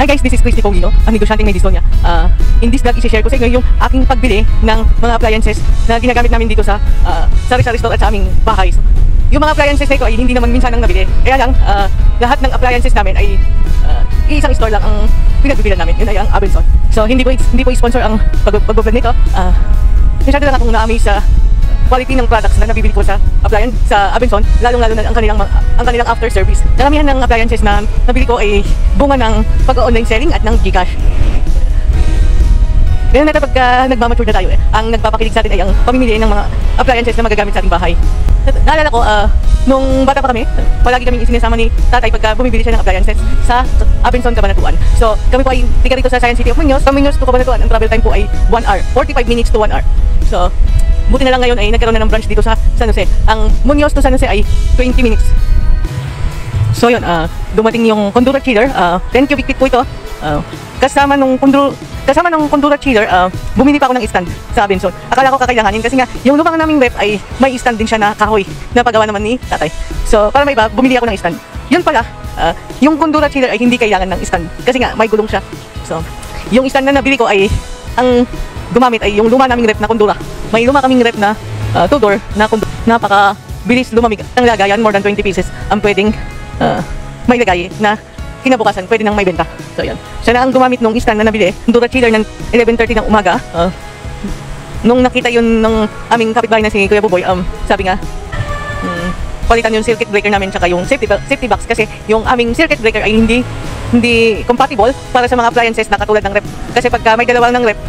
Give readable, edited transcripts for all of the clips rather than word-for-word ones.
Hi guys, this is Christy Pogino, ang negosyanteng may Distonia. In this vlog, isi-share ko sa inyo yung aking pagbili ng mga appliances na ginagamit namin dito sa sari-sari store at sa aming bahay. So, yung mga appliances na ito ay hindi naman minsan ang nabili. Kaya lang, lahat ng appliances namin ay isang store lang ang pinagbibilan namin. Yun ay ang Abenson. So, hindi po sponsor ang pag-vlog nito. Masyado lang akong na-amaze sa quality ng products na nabibili ko sa Abenson, lalong-lalo na ang kanilang after service. Karamihan ng appliances na nabili ko ay bunga ng pag-online selling at ng Gcash. Ganyan na pagka nagmamature na tayo ang nagpapakilig sa atin ay ang pamimili ng mga appliances na magagamit sa ating bahay. Naalala ko, nung bata pa kami, palagi kaming isinasama ni tatay pagka bumibili siya ng appliances sa Abenson, Cabanatuan. So, kami po ay tiga rito sa Science City of Muñoz. From Muñoz to Cabanatuan, ang travel time po ay 1 hour, 45 minutes to 1 hour. So, buti na lang ngayon ay nagkaroon na ng branch dito sa San Jose. Ang Muñoz to San Jose ay 20 minutes. So yun, dumating yung Condura chiller, 10 cubic feet po ito. Kasama nung Condura chiller, bumili pa ako ng stand sa Abenson. Akala ko kakailanganin kasi nga yung lumang naming rep ay may stand din siya na kahoy na pagawa naman ni tatay. So para may iba, bumili ako ng stand. Yun pala, yung Condura chiller ay hindi kailangan ng stand kasi nga may gulong siya. So yung stand na nabili ko ay ang gumamit ay yung luma naming rep na Condura. May luma kaming rep na two-door na Condura. Napaka-bilis lumamig ang lagayan, more than 20 pieces ang pwedeng may lagay na kinabukasan, pwede nang may benta. So yan. Siya na ang gumamit nung stand na nabili, Condura chiller ng 11:30 ng umaga. Nung nakita yun ng aming kapitbahay na si Kuya Buboy, sabi nga, palitan yung circuit breaker namin tsaka yung safety box kasi yung aming circuit breaker ay hindi compatible para sa mga appliances na katulad ng rep. Kasi pagka may dalawa ng rep,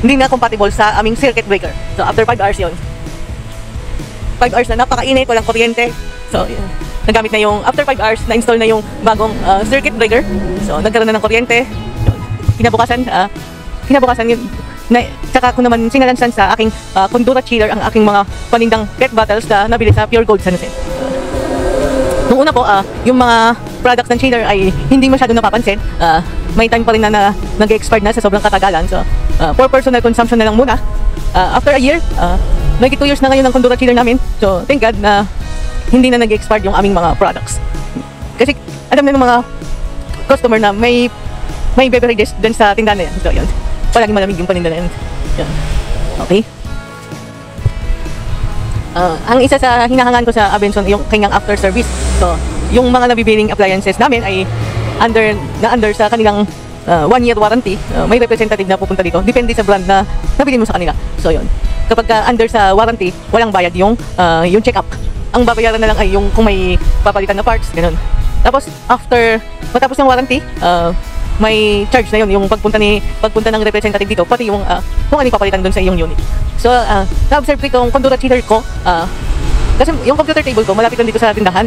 hindi na compatible sa aming circuit breaker. So after 5 hours yun. 5 hours na napakainit, walang kuryente. So yun. Nagamit na yung, after 5 hours, na-install na yung bagong circuit breaker. So nagkaroon na ng kuryente. Yun. Kinabukasan yun. Tsaka ko naman sinalansan sa aking Condura chiller ang aking mga panindang PET bottles na nabili sa Pure Gold San Jose. Nung una po, yung mga products ng chiller ay hindi masyado napapansin. May time pa rin na nag-expired na sa sobrang katagalan. So, for personal consumption na lang muna. After a year, may 2 years na ngayon ang Condura chiller namin. So, thank God na hindi na nag-expired yung aming mga products. Kasi, alam na ng mga customer na may beverages dun sa tindahan na yan. So, yun. Palaging malamig yung paninda na yan. Yun. Okay. Ang isa sa hinahangan ko sa Abenson yung kanyang after service. So, yung mga nabibiling appliances namin ay under sa kanilang 1-year warranty. May representative na pupunta dito. Depende sa brand na nabili mo sa kanila. So, yun. Kapag under sa warranty, walang bayad yung check-up. Ang babayaran na lang ay yung kung may papalitan na parts, ganun. Tapos, matapos ng warranty, may charge na yun, yung pagpunta ng representative dito, pati yung kung ano yung papalitan dun sa iyong unit. So, na-observe ko itong Condura chiller ko, kasi yung computer table ko, malapit lang dito sa tindahan.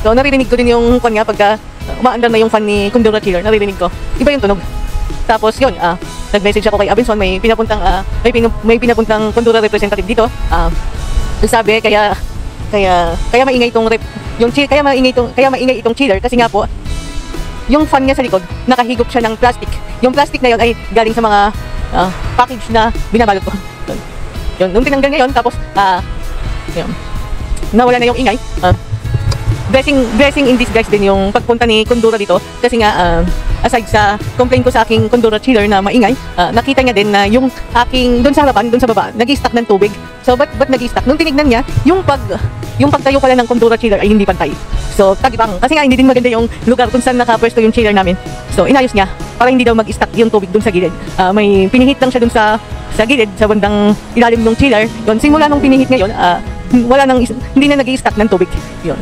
So, naririnig ko din yung fan nga, pagka umaandar na yung fan ni Condura chiller, naririnig ko, iba yung tunog. Tapos yun, nag-message ako kay Abenson, may pinapuntang Condura representative dito. Sabi, kaya maingay itong kaya maingay itong chiller kasi nga po, yung fan niya sa likod, nakahigop siya ng plastic. Yung plastic na yun ay galing sa mga package na binabalot ko. Yun, nung tinanggal ngayon, tapos, yun, nawala na yung ingay. Blessing in disguise din yung pagpunta ni Condura dito. Kasi nga, aside sa complaint ko sa aking Condura chiller na maingay, nakita niya din na yung aking, dun sa harapan, dun sa baba, nag-i-stack ng tubig. So, ba't nag-i-stack? Nung tinignan niya, yung pagtayo pala ng Condura chiller ay hindi pantay. So, tagipang. Kasi nga, hindi din maganda yung lugar kung saan nakapwesto yung chiller namin. So, inayos niya para hindi daw mag-stack yung tubig dun sa gilid. May pinihit lang siya dun sa gilid, sa bandang ilalim ng chiller. Yun, simula nung pinihit ngayon, hindi na nag-i-stack ng tubig. Yun.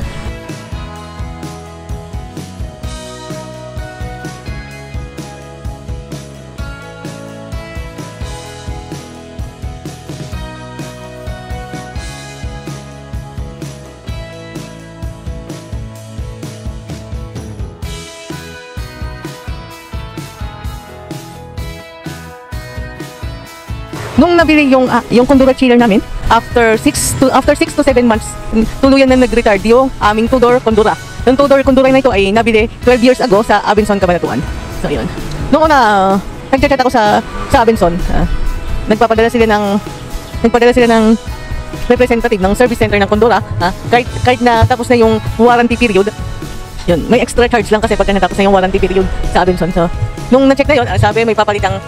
Nung nabili yung Condura chiller namin, after 6 to 7 months, tuluyan na nag-retard yung aming two-door Condura. Yung two-door Condura na ito ay nabili 12 years ago sa Abenson, Cabanatuan. So, yun. Nung una, nag-chat ako sa Abenson. Nagpadala sila ng representative ng service center ng Condura. Kahit na tapos na yung warranty period, Yun, may extra charge lang kasi pagka natapos na yung warranty period sa Abenson. So, nung na-check na yun, sabi may papalitang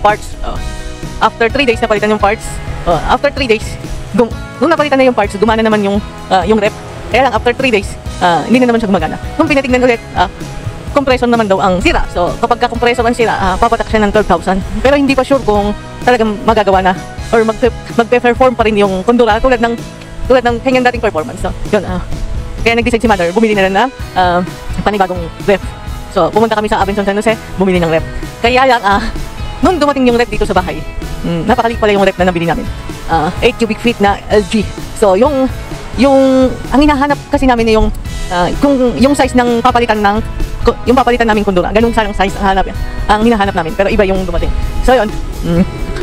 parts. After 3 days napalitan yung parts. After 3 days, nung napalitan na yung parts, gumana naman yung rep. Kaya lang after 3 days, hindi na naman siya gumagana. Nung pinatignan ulit, compressor naman daw ang sira. So, kapag compressor ang sira, papatak siya ng 12,000. Pero hindi pa sure kung talagang magagawa na or magpe-perform pa rin yung kondura tulad ng kanyang dating performance. So, yun. Kaya nag-decide si Mother, bumili na rin ng panibagong ref. So, pumunta kami sa Abenson San Jose, bumili ng ref. Kaya lang, nung dumating yung ref dito sa bahay, napakaliit pala yung ref na nabili namin. 8 cubic feet na LG. So, yung ang hinahanap kasi namin yung kung yung size ng papalitan naming kondura, ganung sarang size ang hinahanap namin, pero iba yung dumating. So yun,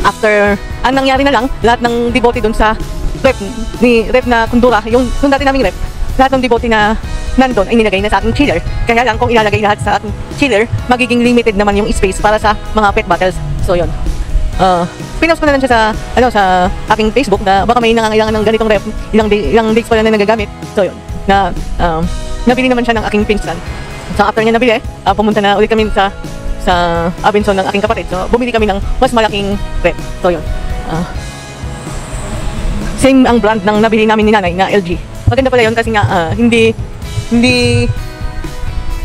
after ang nangyari na lang, lahat ng debote dun sa rep na kondura, yung dati naming rep, lahat ng debote na nandun ay nilagay na sa ating chiller. Kaya lang kung ilalagay lahat sa ating chiller, magiging limited naman yung space para sa mga pet bottles. So yun, pinost ko na lang siya sa aking Facebook na baka may nangangailangan ng ganitong rep, ilang days pa lang na nagagamit. So yun, na nabili naman siya ng aking pinsan. So after niya nabili, pumunta na ulit kami sa Abenson ng aking kapatid. So bumili kami ng mas malaking rep. So yun, same ang brand ng nabili namin ni nanay na LG. Maganda pala yun kasi nga hindi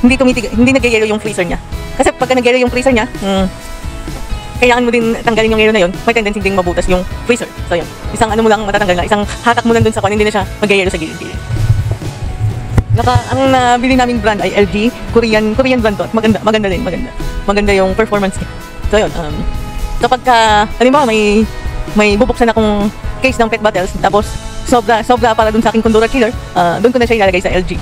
nag-yellow yung freezer niya. Kasi pagka nag-yellow yung freezer niya, kailangan mo din tanggalin yung yellow na yun, may tendency ding mabutas yung freezer. So yun, isang mo lang matatanggal na, isang hatak mo lang dun sa kwan, hindi na siya mag-yellow sa gilid-gilid. Ang nabili naming brand ay LG, Korean brand to. Maganda din. Maganda yung performance niya. So yun, kapag halimbawa may bubuksan akong case ng pet bottles, tapos sobra para dun sa aking kondura chiller, dun ko na siya ilalagay sa LG.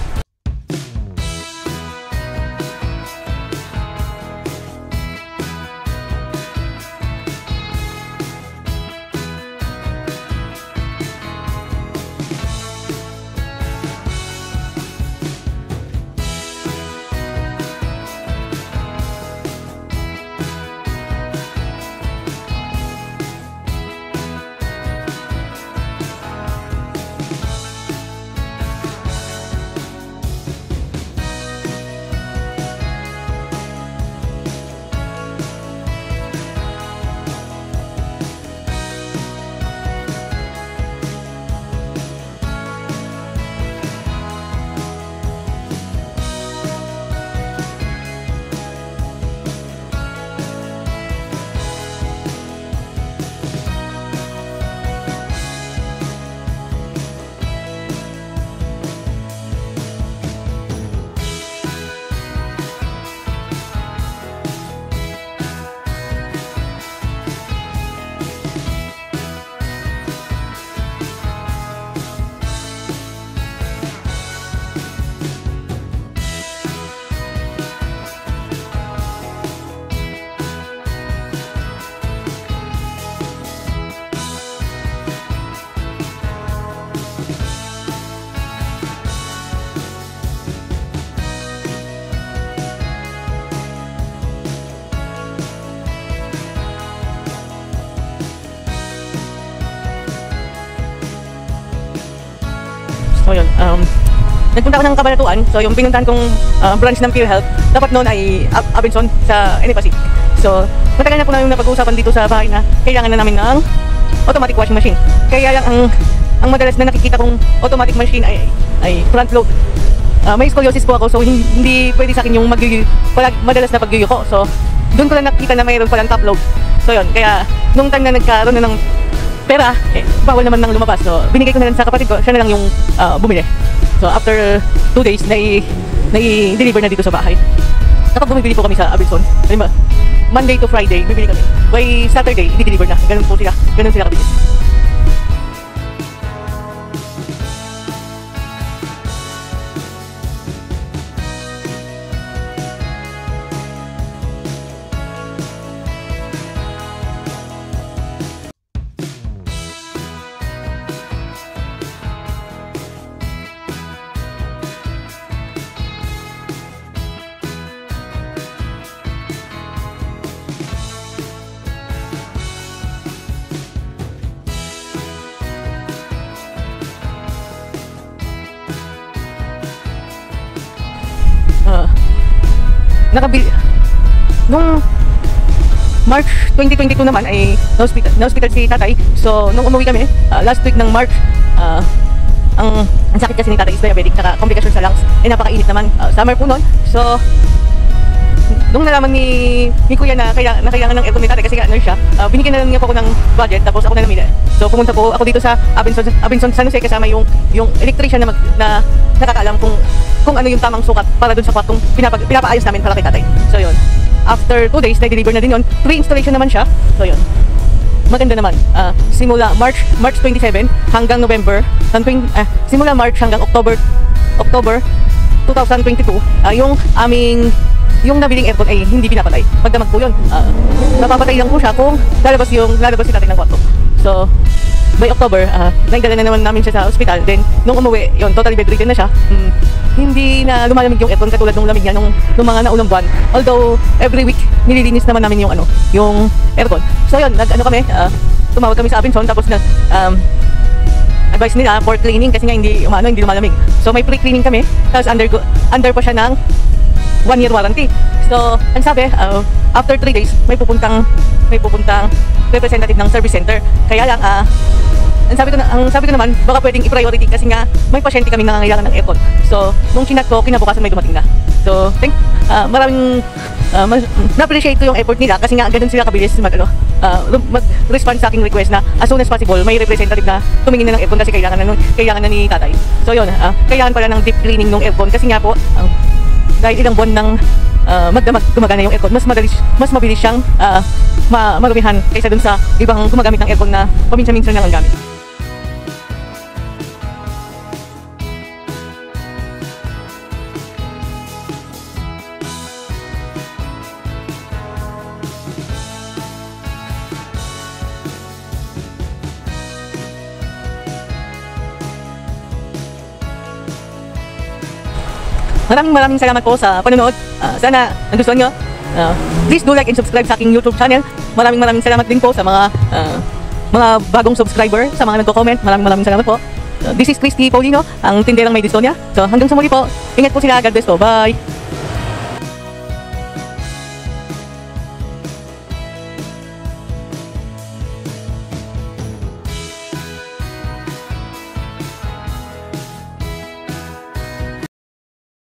So yun, nagpunta ako ng Cabanatuan. So yung pinuntahan kong branch ng PhilHealth, dapat noon ay Abenson sa NFAC. So matagal na po namin napag-uusapan dito sa bahay na kailangan na namin ng automatic washing machine. Kaya lang ang madalas na nakikita kong automatic machine ay front load. May scoliosis po ako, so hindi pwede sa akin yung madalas na pagyuyuko. So doon ko lang nakita na mayroon palang top load. So yun, kaya nung time na nagkaroon na ng pera, bawal naman nang lumabas. So binigay ko na lang sa kapatid ko, siya na lang yung bumili. So after 2 days, nai-deliver na dito sa bahay. Kapag bumibili po kami sa Abenson, Monday to Friday, bibili kami. By Saturday, i-deliver na. Ganun sila kabilis. nakabili, nung March 2022 naman ay na-hospital si tatay. So, nung umuwi kami, last week ng March, ang sakit kasi ni tatay is diabetic, saka komplikasyon sa lungs. Napakainit naman, summer po nun. So, nung nalaman ni kuya na kailangan ng aircon ni tatay kasi nga nurse siya, binigyan na lang niya po ako ng budget, tapos ako na namili. So, pumunta po ako dito sa Abenson San Jose kasama yung electrician na nakakaalam kung ano yung tamang sukat para dun sa kwartong pinapaayos namin para kay tatay. So, yun. After 2 days, na-deliver na din yun. 3 installation naman siya. So, yun. Maganda naman. Simula March 27 hanggang November, simula March hanggang October 2022, yung nabiling aircon ay hindi pinapatay. Magdamag po yun. Napapatay lang po siya kung lalabas si tatay ng kwarto. So, by October, naidala na naman namin siya sa hospital. Then, nung umuwi, yun, totally bedridden na siya. Hindi na lumalamig yung aircon katulad nung lamig niya nung mga naunang buwan. Although, every week, nililinis naman namin yung aircon. So, yun, tumawag kami sa Abenson, tapos advice nila for cleaning kasi nga hindi lumalamig. So, may pre-cleaning kami, tapos under pa siya ng 1-year warranty. So, ang sabi, after 3 days, may pupuntang representative ng service center. Kaya lang, ang sabi ko naman, baka pwedeng i-priority kasi nga may pasyente kami nangangailangan ng aircon. So, nung chinat ko, kinabukasan may dumating na. So, na-appreciate ko yung effort nila kasi nga ganun sila kabilis mag-respond sa aking request na as soon as possible, may representative na tumingin na ng aircon kasi kailangan na ni tatay. So, yun, kailangan pala ng deep cleaning ng aircon kasi nga po, dahil ilang buwan ng gumagana yung aircon, mas mabilis siyang marumihan kaysa dun sa ibang gumagamit ng aircon na paminsan-minsan lang ang gamit. Maraming salamat po sa panonood. Sana nagustuhan nyo. Please do like and subscribe sa aking YouTube channel. Maraming salamat din po sa mga bagong subscriber, sa mga nagko-comment. Maraming salamat po. This is Christy Paulino, ang tinderang may dystonia. So hanggang sa muli po. Ingat po sila. God bless po. Bye!